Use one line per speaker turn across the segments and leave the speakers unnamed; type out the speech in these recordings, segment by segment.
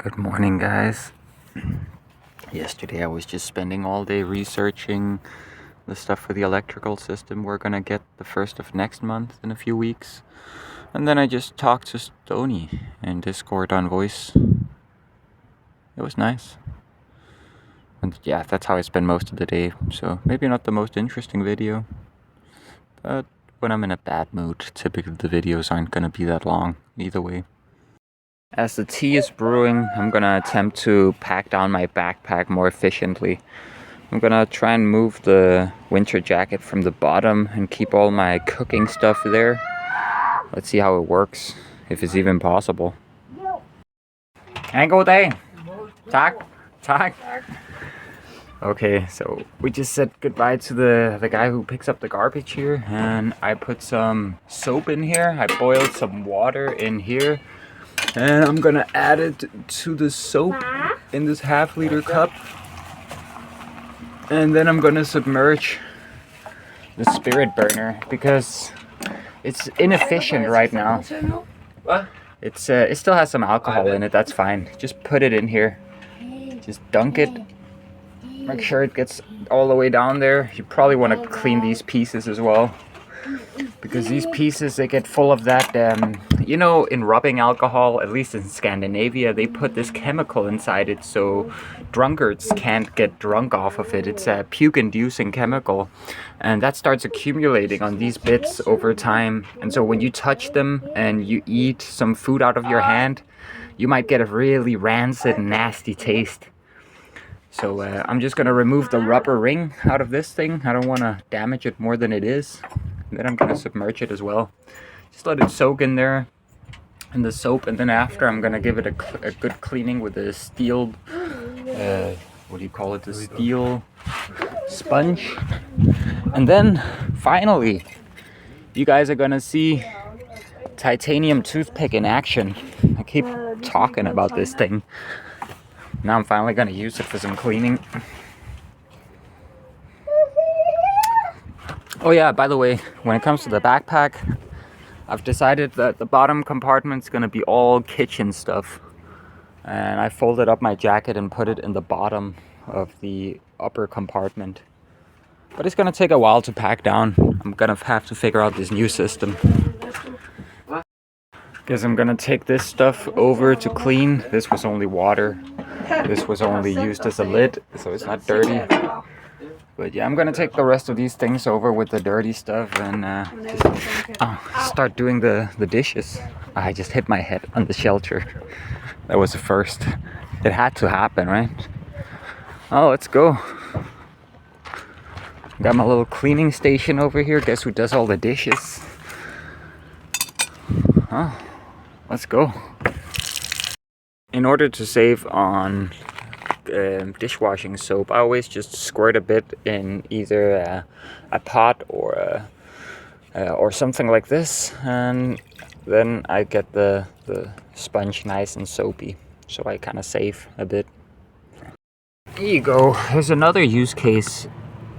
Good morning, guys. Yesterday I was just spending all day researching the stuff for the electrical system we're gonna get the first of next month in a few weeks. And then I just talked to Stony in Discord on voice. It was nice. And yeah, that's how I spend most of the day. So maybe not the most interesting video, but when I'm in a bad mood, typically the videos aren't gonna be that long either way. As the tea is brewing, I'm gonna attempt to pack down my backpack more efficiently. I'm gonna try and move the winter jacket from the bottom and keep all my cooking stuff there. Let's see how it works, if it's even possible. En god dag! Tak! Tak! Okay, so we just said goodbye to the guy who picks up the garbage here, and I put some soap in here. I boiled some water in here. And I'm gonna add it to the soap in this half-liter cup. And then I'm gonna submerge the spirit burner because it's inefficient right now. What? It still has some alcohol in it, that's fine. Just put it in here. Just dunk it. Make sure it gets all the way down there. You probably want to clean these pieces as well, because these pieces, they get full of that, you know, in rubbing alcohol, at least in Scandinavia, they put this chemical inside it so drunkards can't get drunk off of it. It's a puke-inducing chemical, and that starts accumulating on these bits over time. And so when you touch them and you eat some food out of your hand, you might get a really rancid, nasty taste. So I'm just gonna remove the rubber ring out of this thing. I don't want to damage it more than it is. And then I'm gonna submerge it as well. Just let it soak in there in the soap, and then after I'm gonna give it a good cleaning with a steel, what do you call it? The steel sponge. And then finally, you guys are gonna see titanium toothpick in action. I keep talking about this thing. Now I'm finally gonna use it for some cleaning. Oh yeah, by the way, when it comes to the backpack, I've decided that the bottom compartment's gonna be all kitchen stuff. And I folded up my jacket and put it in the bottom of the upper compartment. But it's gonna take a while to pack down. I'm gonna have to figure out this new system. Guess I'm gonna take this stuff over to clean. This was only water. This was only used as a lid, so it's not dirty. But yeah, I'm gonna take the rest of these things over with the dirty stuff and just start doing the dishes. I just hit my head on the shelter. That was the first. It had to happen, right? Oh, let's go. Got my little cleaning station over here. Guess who does all the dishes? Oh, let's go. In order to save on dishwashing soap, I always just squirt a bit in either a pot or something like this, and then I get the sponge nice and soapy, so I kind of save a bit. There you go. Here's another use case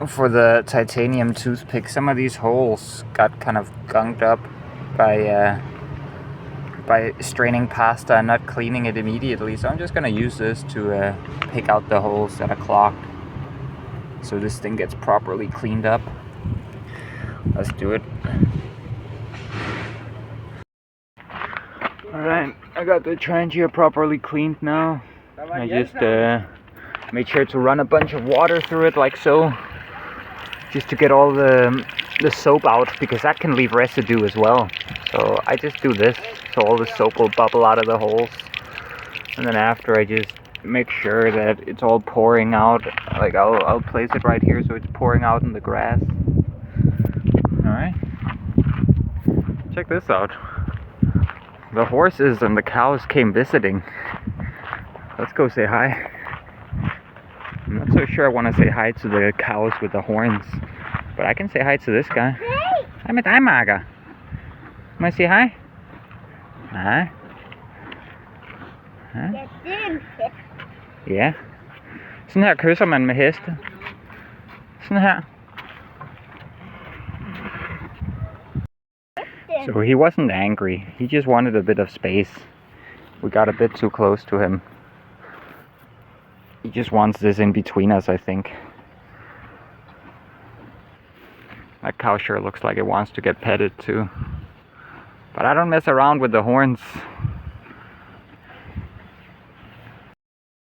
for the titanium toothpick. Some of these holes got kind of gunked up by straining pasta and not cleaning it immediately, so I'm just gonna use this to pick out the holes that are clogged, so this thing gets properly cleaned up. Let's do it. Alright, I got the trench here properly cleaned now. I just made sure to run a bunch of water through it like so, just to get all the soap out, because that can leave residue as well. So I just do this, so all the soap will bubble out of the holes. And then after, I just make sure that it's all pouring out. Like I'll place it right here so it's pouring out in the grass. Alright. Check this out. The horses and the cows came visiting. Let's go say hi. I'm not so sure I want to say hi to the cows with the horns, but I can say hi to this guy. Hej med dig, Marker. Må jeg sige hej? Nej. Ja.
Ja, det er en hest.
Ja. Sådan her kysser man med heste. Sådan her. So he wasn't angry. He just wanted a bit of space. We got a bit too close to him. He just wants this in between us, I think. That cow sure looks like it wants to get petted too. But I don't mess around with the horns.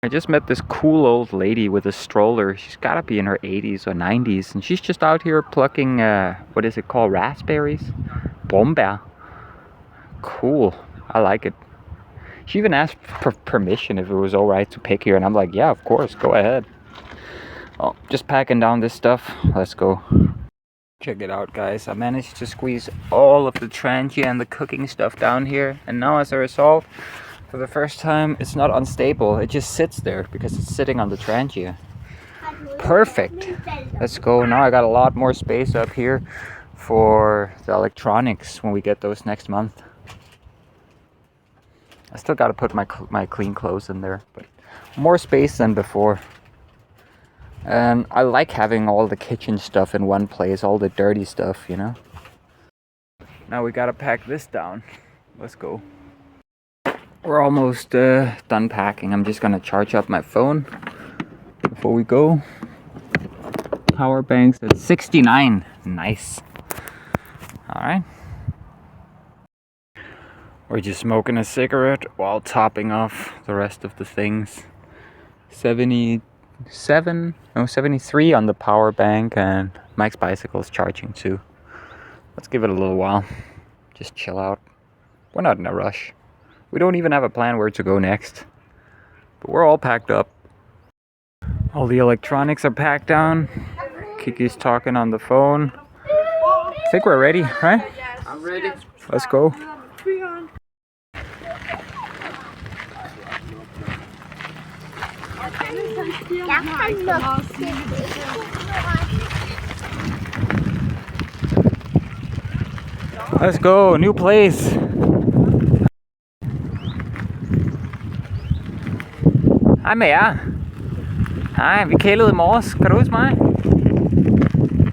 I just met this cool old lady with a stroller. She's gotta be in her 80s or 90s. And she's just out here plucking, what is it called? Raspberries? Brombeer. Cool. I like it. She even asked for permission if it was alright to pick here. And I'm like, yeah, of course, go ahead. Oh, just packing down this stuff. Let's go. Check it out, guys. I managed to squeeze all of the trangia and the cooking stuff down here. And now as a result, for the first time, it's not unstable. It just sits there because it's sitting on the trangia. Perfect. Let's go. Now I got a lot more space up here for the electronics when we get those next month. I still got to put my clean clothes in there, but more space than before. And I like having all the kitchen stuff in one place, all the dirty stuff, you know. Now we gotta pack this down. Let's go. We're almost done packing. I'm just gonna charge up my phone before we go. Power bank's at 69. Nice. Alright. We're just smoking a cigarette while topping off the rest of the things. 73 on the power bank, and Mike's bicycle is charging too. Let's give it a little while. Just chill out. We're not in a rush. We don't even have a plan where to go next. But we're all packed up. All the electronics are packed down. Kiki's talking on the phone. I think we're ready, right?
I'm ready.
Let's go. Let's go, new place. Hej med jer. Hej, vi kælede i morges. Kan du huske mig?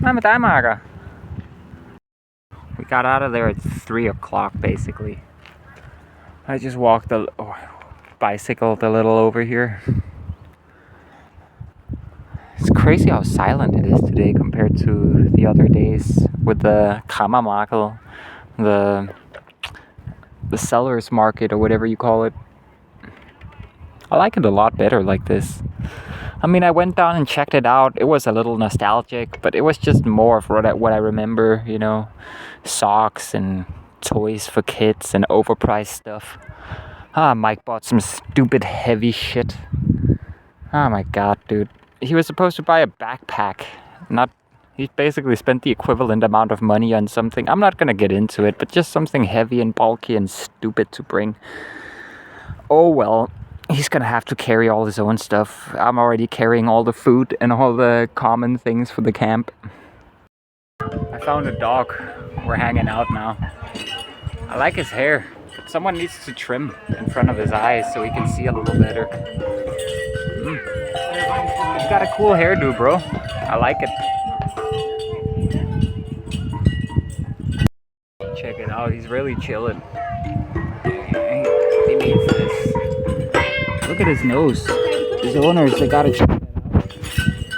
Hej med dig, Marker. We got out of there at 3 o'clock basically. I just walked bicycled a little over here. It's crazy how silent it is today compared to the other days with the Kammermarket, the seller's market or whatever you call it. I like it a lot better like this. I mean, I went down and checked it out. It was a little nostalgic, but it was just more of what I remember, you know, socks and toys for kids and overpriced stuff. Mike bought some stupid heavy shit. Oh my god, dude. He was supposed to buy a backpack. He basically spent the equivalent amount of money on something. I'm not gonna get into it, but just something heavy and bulky and stupid to bring. Oh well, he's gonna have to carry all his own stuff. I'm already carrying all the food and all the common things for the camp. I found a dog. We're hanging out now. I like his hair. But someone needs to trim in front of his eyes so he can see a little better. He's got a cool hairdo, bro. I like it. Check it out. He's really chilling. He needs this. Look at his nose. His owners, they gotta check that out.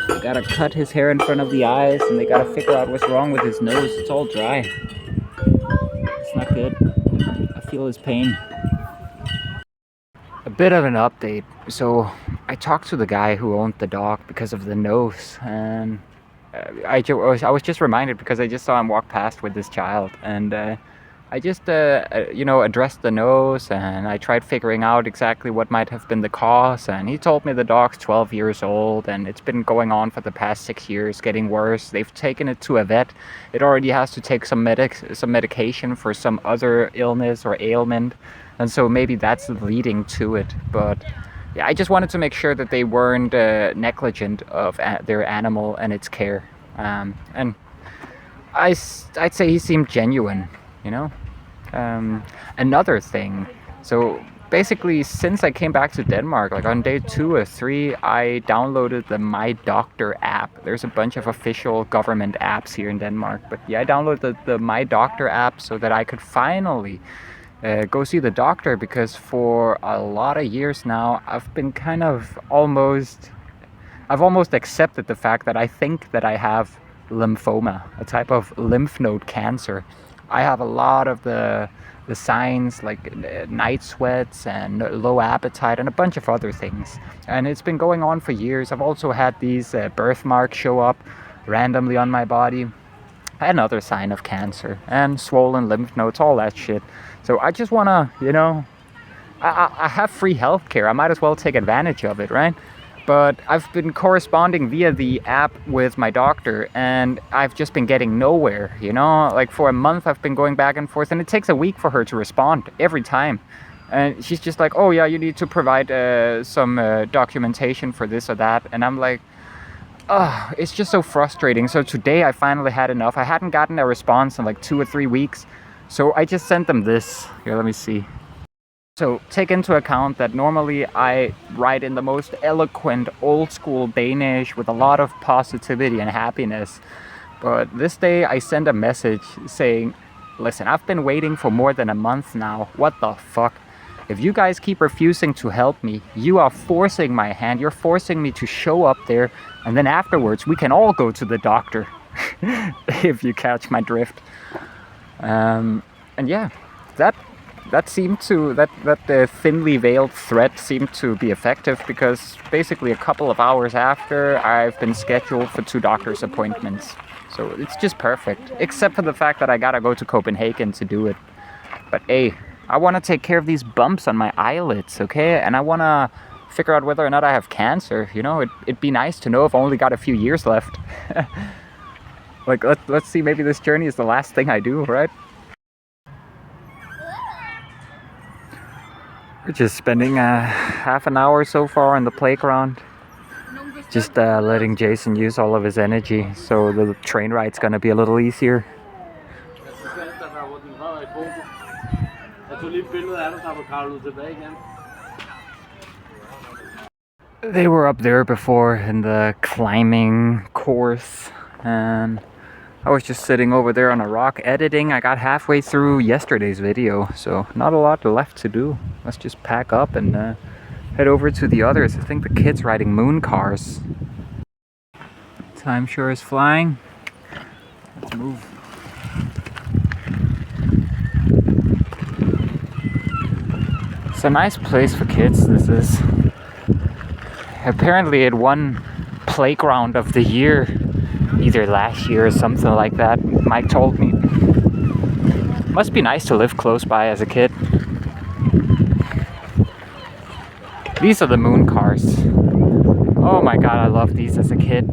They gotta cut his hair in front of the eyes, and they gotta figure out what's wrong with his nose. It's all dry. It's not good. I feel his pain. A bit of an update. So I talked to the guy who owned the dog because of the nose, and I was just reminded because I just saw him walk past with this child, and I just addressed the nose, and I tried figuring out exactly what might have been the cause, and he told me the dog's 12 years old and it's been going on for the past 6 years, getting worse. They've taken it to a vet. It already has to take some medication for some other illness or ailment, and so maybe that's leading to it. But yeah, I just wanted to make sure that they weren't negligent of their animal and its care, and I'd say he seemed genuine, you know. Another thing, so basically since I came back to Denmark, like on day 2 or 3, I downloaded the My Doctor app. There's a bunch of official government apps here in Denmark, but yeah, I downloaded the My Doctor app so that I could finally go see the doctor, because for a lot of years now I've been kind of almost I've almost accepted the fact that I think that I have lymphoma, a type of lymph node cancer. I have a lot of the signs like night sweats and low appetite and a bunch of other things. And it's been going on for years. I've also had these birthmarks show up randomly on my body. Another sign of cancer and swollen lymph nodes, all that shit. So I just want to, you know, I have free healthcare. I might as well take advantage of it, right? But I've been corresponding via the app with my doctor and I've just been getting nowhere, you know? Like for a month I've been going back and forth and it takes a week for her to respond every time. And she's just like, oh yeah, you need to provide some documentation for this or that. And I'm like, oh, it's just so frustrating. So today I finally had enough. I hadn't gotten a response in like 2 or 3 weeks. So I just sent them this. Here, let me see. So take into account that normally I write in the most eloquent old school Danish with a lot of positivity and happiness. But this day I sent a message saying, listen, I've been waiting for more than a month now. What the fuck? If you guys keep refusing to help me, you are forcing my hand. You're forcing me to show up there. And then afterwards, we can all go to the doctor. If you catch my drift. And yeah, that seemed to, that thinly veiled threat seemed to be effective because basically a couple of hours after, I've been scheduled for 2 doctor's appointments. So it's just perfect. Except for the fact that I gotta go to Copenhagen to do it. But hey, I want to take care of these bumps on my eyelids, okay? And I want to figure out whether or not I have cancer. You know, it'd be nice to know if I only got a few years left. Like, let's see, maybe this journey is the last thing I do, right? We're just spending half an hour so far on the playground. Just letting Jason use all of his energy, so the train ride's gonna be a little easier. They were up there before in the climbing course and I was just sitting over there on a rock editing. I got halfway through yesterday's video, so not a lot left to do. Let's just pack up and head over to the others. I think the kid's riding moon cars. Time sure is flying. Let's move. It's a nice place for kids, this is. Apparently it won Playground of the Year, either last year or something like that, Mike told me. Must be nice to live close by as a kid. These are the moon cars. Oh my god, I loved these as a kid.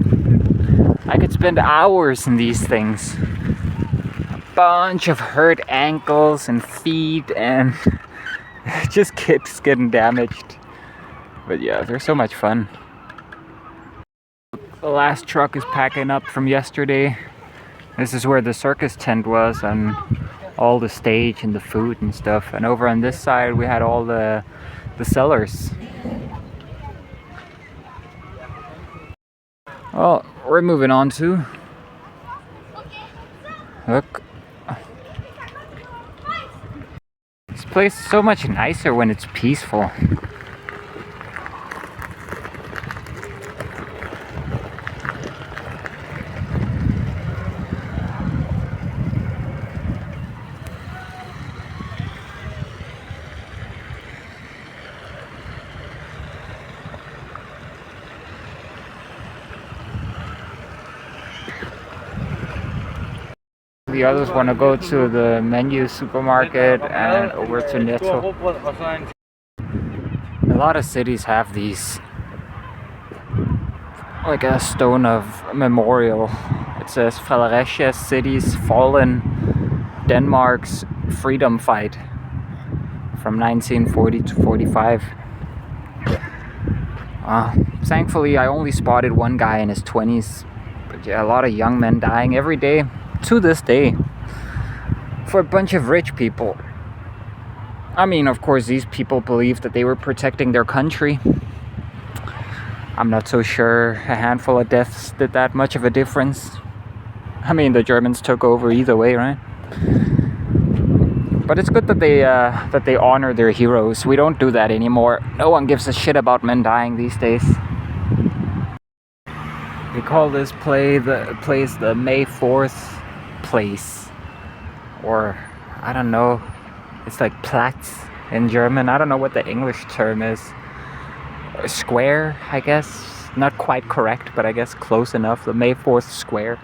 I could spend hours in these things. A bunch of hurt ankles and feet and just kids getting damaged. But yeah, they're so much fun. The last truck is packing up from yesterday. This is where the circus tent was and all the stage and the food and stuff. And over on this side we had all the sellers. Well, we're moving on to... Look. This place is so much nicer when it's peaceful. The others want to go to the Menu supermarket and over to Netto. A lot of cities have these, like a stone of memorial. It says Fredericia City's fallen Denmark's freedom fight from 1940 to 45. Thankfully I only spotted one guy in his 20s, but yeah, a lot of young men dying every day. To this day, for a bunch of rich people. I mean, of course, these people believed that they were protecting their country. I'm not so sure a handful of deaths did that much of a difference. I mean, the Germans took over either way, right? But it's good that they honor their heroes. We don't do that anymore. No one gives a shit about men dying these days. They call this place the May 4th place. Or, I don't know, it's like Platz in German. I don't know what the English term is. Square, I guess. Not quite correct, but I guess close enough. The May 4th square.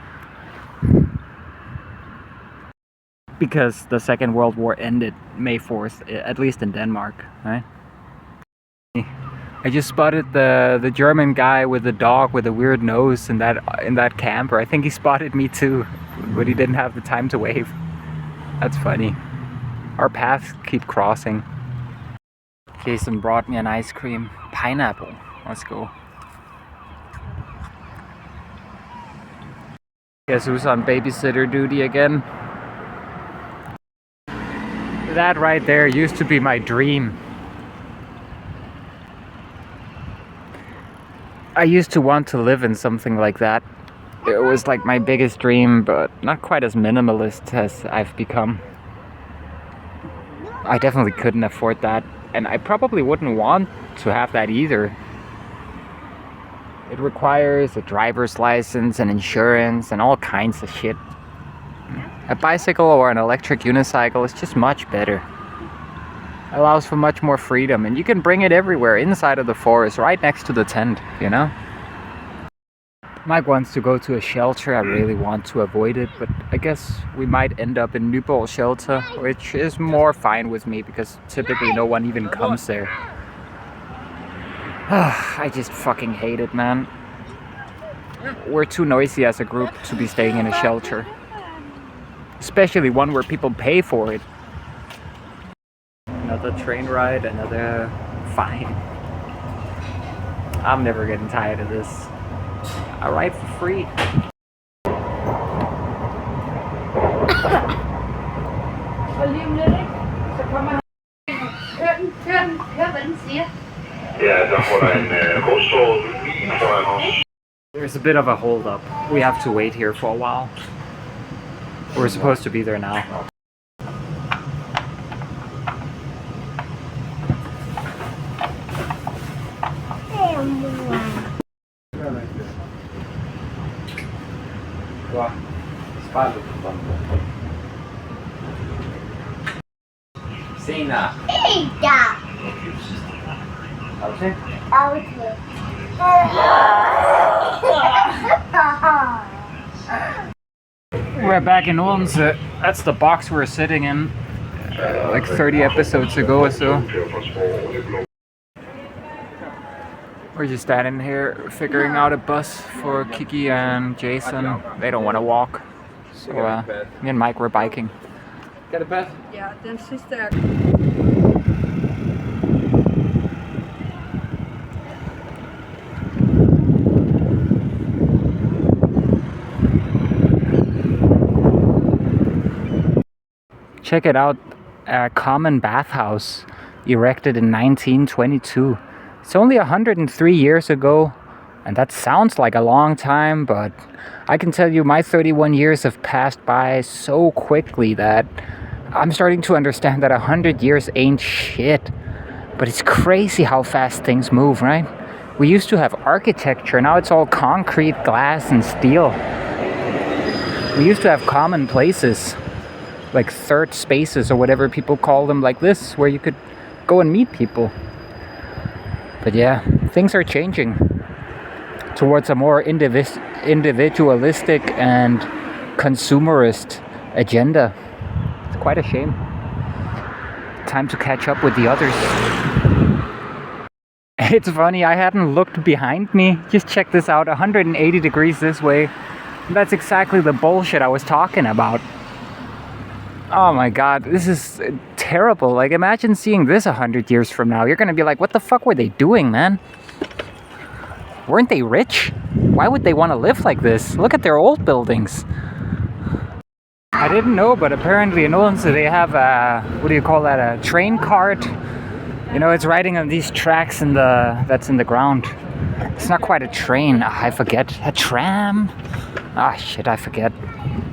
Because the Second World War ended May 4th, at least in Denmark, right? I just spotted the German guy with the dog with a weird nose in that camper. I think he spotted me too, but he didn't have the time to wave. That's funny. Our paths keep crossing. Jason brought me an ice cream. Pineapple. Let's go. Guess who's on babysitter duty again? That right there used to be my dream. I used to want to live in something like that. It was like my biggest dream, but not quite as minimalist as I've become. I definitely couldn't afford that, and I probably wouldn't want to have that either. It requires a driver's license and insurance and all kinds of shit. A bicycle or an electric unicycle is just much better. Allows for much more freedom, and you can bring it everywhere inside of the forest, right next to the tent, you know? Mike wants to go to a shelter. I really want to avoid it, but I guess we might end up in Nyborg shelter, which is more fine with me because typically no one even comes there. I just fucking hate it, man. We're too noisy as a group to be staying in a shelter. Especially one where people pay for it. Another train ride, another fine. I'm never getting tired of this. I ride for free. There's a bit of a hold up. We have to wait here for a while. We're supposed to be there now. Sina. We're back in Odense. That's the box we're sitting in like 30 episodes ago or so. We're just standing here figuring out a bus for Kiki and Jason. They don't want to walk. So me and Mike were biking.
Got a bus?
Ja, den sidste
Check it out, a common bathhouse erected in 1922. It's only 103 years ago, and that sounds like a long time, but I can tell you my 31 years have passed by so quickly that I'm starting to understand that 100 years ain't shit. But it's crazy how fast things move, right? We used to have architecture, now it's all concrete, glass, and steel. We used to have common places, like third spaces or whatever people call them, like this, where you could go and meet people. But yeah, things are changing towards a more individualistic and consumerist agenda. It's quite a shame. Time to catch up with the others. It's funny, I hadn't looked behind me. Just check this out, 180 degrees this way. That's exactly the bullshit I was talking about. Oh my god, this is terrible. Like, imagine seeing this 100 years from now. You're gonna be like, what the fuck were they doing, man? Weren't they rich? Why would they want to live like this? Look at their old buildings. I didn't know, but apparently in Odense they have a, what do you call that, a train cart? You know, it's riding on these tracks that's in the ground. It's not quite a train, I forget. A tram? Ah, shit, I forget.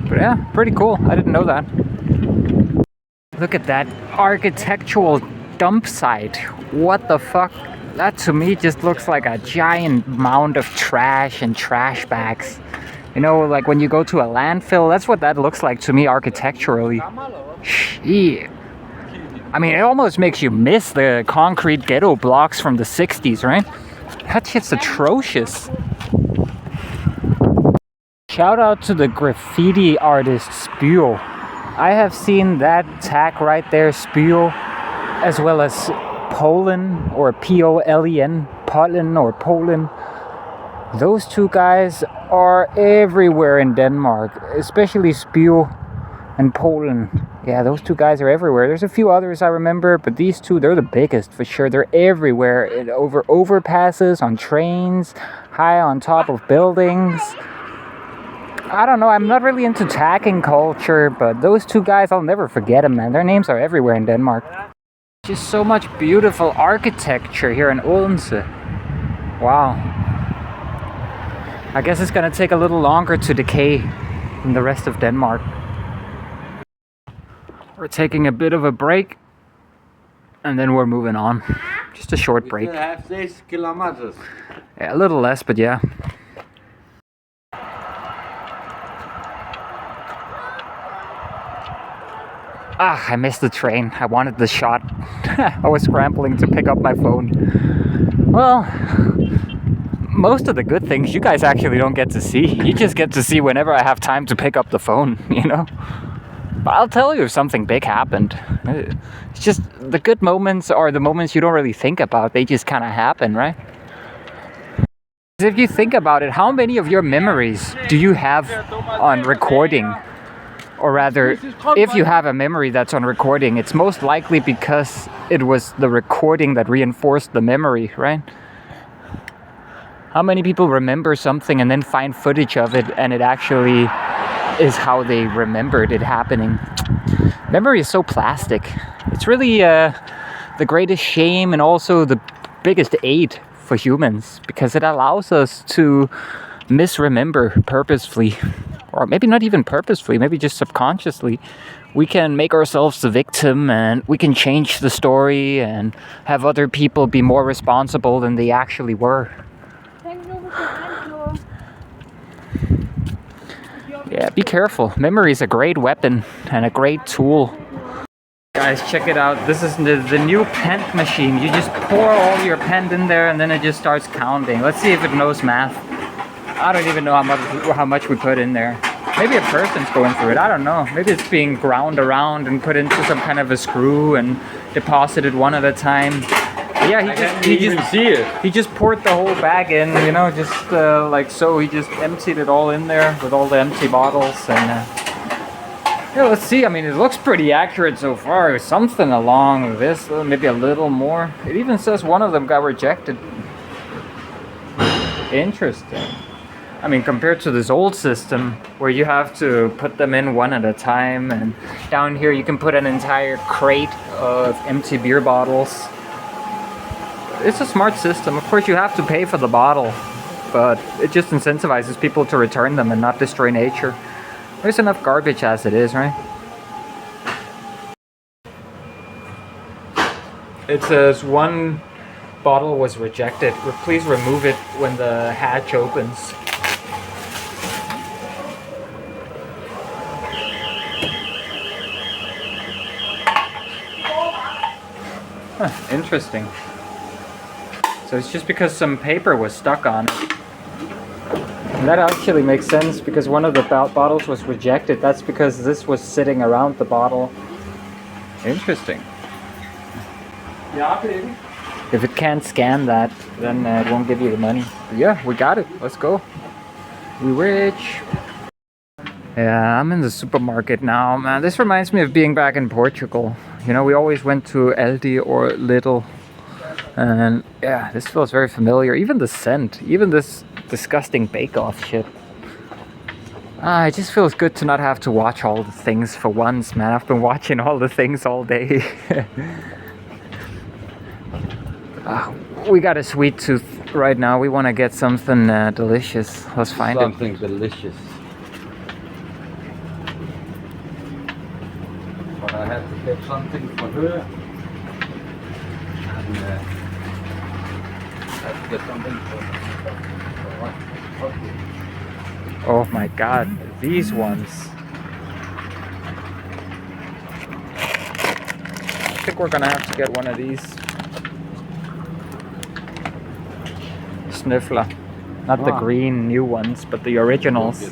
But yeah, pretty cool. I didn't know that. Look at that architectural dump site. What the fuck? That to me just looks like a giant mound of trash and trash bags. You know, like when you go to a landfill, that's what that looks like to me architecturally. Shit. I mean, it almost makes you miss the concrete ghetto blocks from the 60s, right? That shit's atrocious. Shout out to the graffiti artist Spio. I have seen that tag right there, Spio, as well as Polen or Polen, Polen or Polen. Those two guys are everywhere in Denmark, especially Spio and Polen. Yeah, those two guys are everywhere. There's a few others I remember, but these two, they're the biggest for sure. They're everywhere, over overpasses, on trains, high on top of buildings. I don't know, I'm not really into tagging culture, but those two guys, I'll never forget them, man. Their names are everywhere in Denmark. Just so much beautiful architecture here in Odense. Wow. I guess it's gonna take a little longer to decay than the rest of Denmark. We're taking a bit of a break, and then we're moving on. Just a short break.
Have 6 kilometers.
Yeah, a little less, but yeah. I missed the train. I wanted the shot. I was scrambling to pick up my phone. Well, most of the good things you guys actually don't get to see. You just get to see whenever I have time to pick up the phone, you know? But I'll tell you if something big happened. It's just the good moments are the moments you don't really think about. They just kind of happen, right? If you think about it, how many of your memories do you have on recording? Or rather, if you have a memory that's on recording, it's most likely because it was the recording that reinforced the memory, right? How many people remember something and then find footage of it and it actually is how they remembered it happening? Memory is so plastic. It's really the greatest shame and also the biggest aid for humans, because it allows us to misremember purposefully. Or maybe not even purposefully, maybe just subconsciously. We can make ourselves the victim and we can change the story and have other people be more responsible than they actually were. Yeah, be careful. Memory is a great weapon and a great tool. Guys, check it out. This is the new pent machine. You just pour all your pent in there and then it just starts counting. Let's see if it knows math. I don't even know how much we put in there. Maybe a person's going through it. I don't know. Maybe it's being ground around and put into some kind of a screw and deposited one at a time. But yeah, he just poured the whole bag in, you know, just like so. He just emptied it all in there with all the empty bottles. And yeah, let's see. I mean, it looks pretty accurate so far. Something along this, maybe a little more. It even says one of them got rejected. Interesting. I mean, compared to this old system where you have to put them in one at a time, and down here you can put an entire crate of empty beer bottles. It's a smart system. Of course, you have to pay for the bottle, but it just incentivizes people to return them and not destroy nature. There's enough garbage as it is, right? It says one bottle was rejected. Please remove it when the hatch opens. Huh, interesting. So it's just because some paper was stuck on it. And that actually makes sense because one of the bottles was rejected. That's because this was sitting around the bottle. Interesting.
Yeah, baby.
If it can't scan that, then it won't give you the money. But yeah, we got it. Let's go. We rich. Yeah, I'm in the supermarket now, man. This reminds me of being back in Portugal. You know, we always went to Aldi or Lidl. And yeah, this feels very familiar. Even the scent, even this disgusting bake-off shit. It just feels good to not have to watch all the things for once, man. I've been watching all the things all day. We got a sweet tooth right now. We want to get something delicious. Let's find
something delicious. But I have to get something for her. And Get something.
Oh my god, these ones. I think we're gonna have to get one of these. Sniffler. Not the green new ones, but the originals.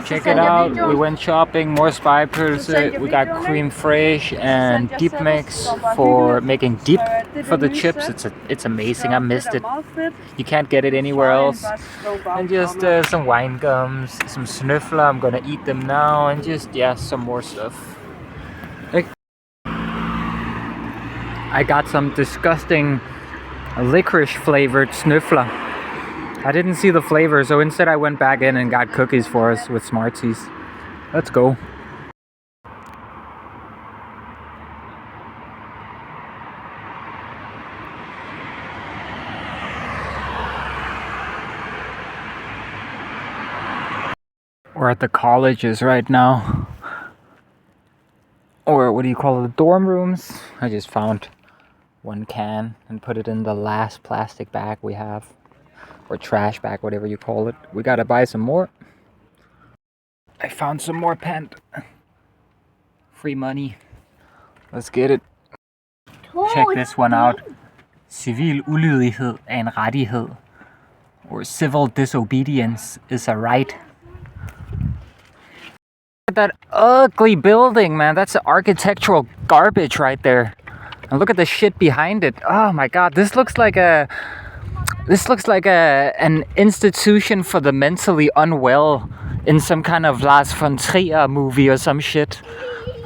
Check it out, we went shopping, more spijpølse, we got cream fraiche and deep mix for making dip for the chips. It's amazing, I missed it. You can't get it anywhere else. And just some wine gums, some sniffler, I'm gonna eat them now, and just, yeah, some more stuff. I got some disgusting licorice flavored sniffler. I didn't see the flavor, so instead I went back in and got cookies for us with Smarties. Let's go. We're at the colleges right now. Or what do you call it? The dorm rooms. I just found one can and put it in the last plastic bag we have. Or trash bag, whatever you call it. We gotta buy some more. I found some more pant. Free money. Let's get it. Check this one out. Civil ulydighed er en rettighed. Or civil disobedience is a right. Look at that ugly building, man. That's architectural garbage right there. And look at the shit behind it. Oh my god, this looks like an institution for the mentally unwell in some kind of Lars von Trier movie or some shit.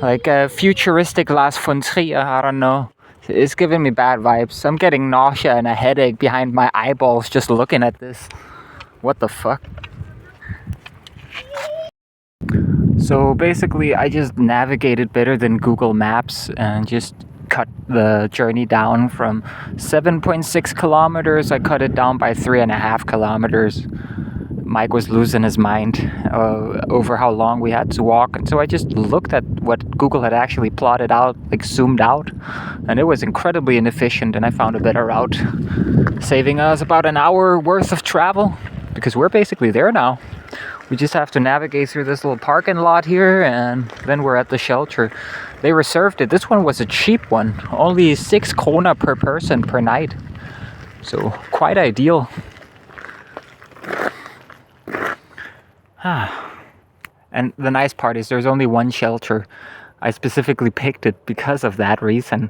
Like a futuristic Lars von Trier, I don't know. It's giving me bad vibes. I'm getting nausea and a headache behind my eyeballs just looking at this. What the fuck? So basically I just navigated better than Google Maps and just cut the journey down from 7.6 kilometers. I cut it down by 3.5 kilometers. Mike was losing his mind over how long we had to walk, and so I just looked at what Google had actually plotted out, like zoomed out, and it was incredibly inefficient, and I found a better route, saving us about an hour worth of travel, because we're basically there now. We just have to navigate through this little parking lot here, and then we're at the shelter. They reserved it. This one was a cheap one, only 6 kroner per person per night, so quite ideal. And the nice part is there's only one shelter. I specifically picked it because of that reason,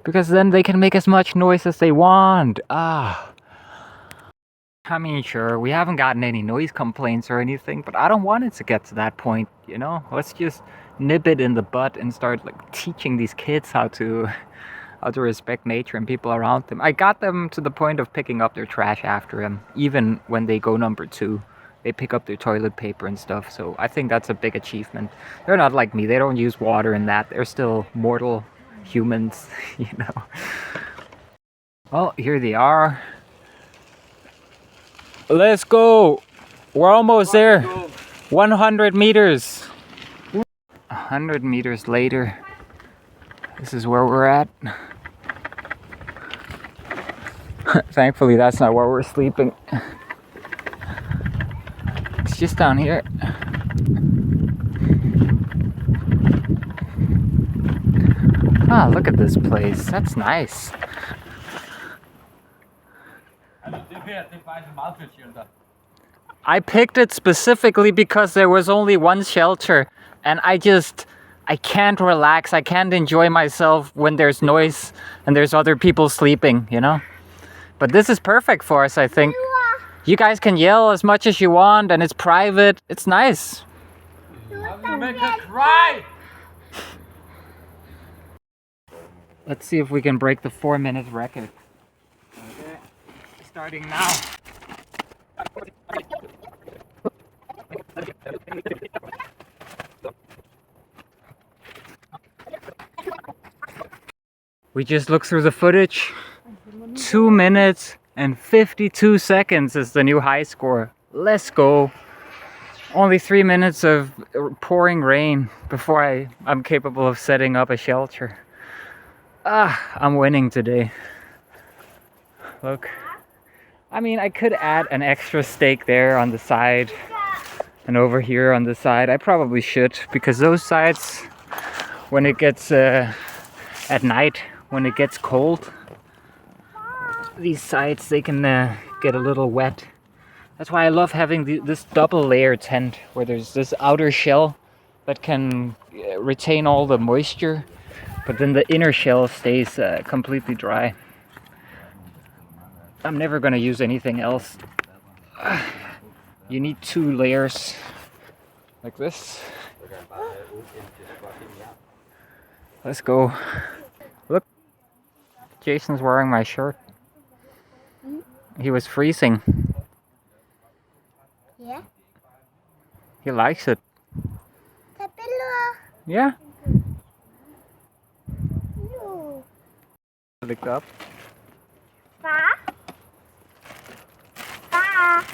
because then they can make as much noise as they want. I mean, sure, we haven't gotten any noise complaints or anything, but I don't want it to get to that point, you know? Let's just nip it in the butt and start like teaching these kids how to respect nature and people around them. I got them to the point of picking up their trash after them, even when they go number 2. They pick up their toilet paper and stuff, so I think that's a big achievement. They're not like me, they don't use water and that. They're still mortal humans, you know? Well, here they are. Let's go! We're almost there. 100 meters. 100 meters later. This is where we're at. Thankfully, that's not where we're sleeping. It's just down here. Ah, look at this place. That's nice. I picked it specifically because there was only one shelter, and I can't relax, I can't enjoy myself when there's noise and there's other people sleeping, you know? But this is perfect for us, I think. You guys can yell as much as you want, and it's private. It's nice.
You make her cry!
Let's see if we can break the 4-minute record. Okay, starting now. We just looked through the footage. 2 minutes and 52 seconds is the new high score. Let's go. Only 3 minutes of pouring rain before I'm capable of setting up a shelter. I'm winning today. Look. I mean, I could add an extra stake there on the side and over here on the side. I probably should, because those sides, when it gets at night, when it gets cold, these sides, they can get a little wet. That's why I love having this double layer tent, where there's this outer shell that can retain all the moisture, but then the inner shell stays completely dry. I'm never gonna use anything else. You need 2 layers like this. Let's go. Look, Jason's wearing my shirt. He was freezing.
Yeah.
He likes it. Yeah. Look up.
Far? Far?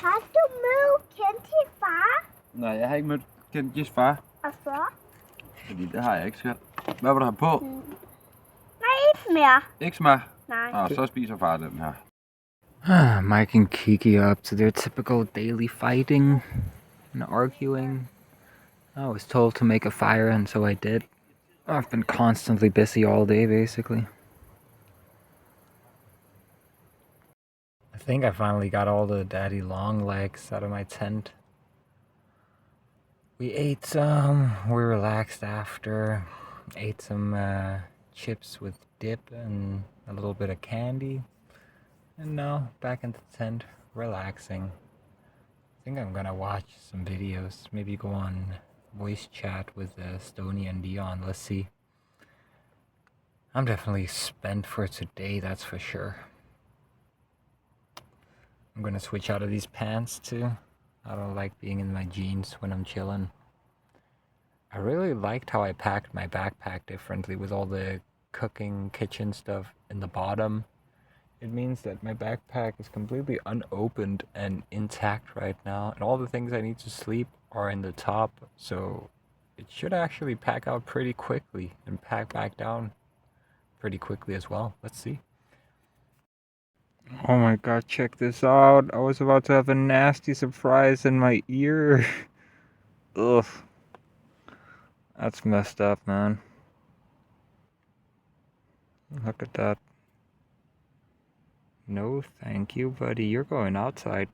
Har du mødt Kentis far?
Nej, jeg har ikke mødt Kentys far.
Og så?
Fordi det har jeg ikke, skat. Hvad vil du have på?
Nej, ikke mere.
Ikke smør?
Nej.
Så spiser far den her.
Mike and Kiki are up to their typical daily fighting and arguing. I was told to make a fire, and so I did. I've been constantly busy all day, basically. I think I finally got all the daddy long legs out of my tent. We ate some, we relaxed after, ate some chips with dip and a little bit of candy. And now, back in the tent, relaxing. I think I'm gonna watch some videos, maybe go on voice chat with Stony and Dion, let's see. I'm definitely spent for today, that's for sure. I'm gonna switch out of these pants too. I don't like being in my jeans when I'm chilling. I really liked how I packed my backpack differently with all the cooking kitchen stuff in the bottom. It means that my backpack is completely unopened and intact right now, and all the things I need to sleep are in the top, so it should actually pack out pretty quickly and pack back down pretty quickly as well. Let's see. Oh my god, check this out. I was about to have a nasty surprise in my ear. Ugh. That's messed up, man. Look at that. No, thank you, buddy. You're going outside.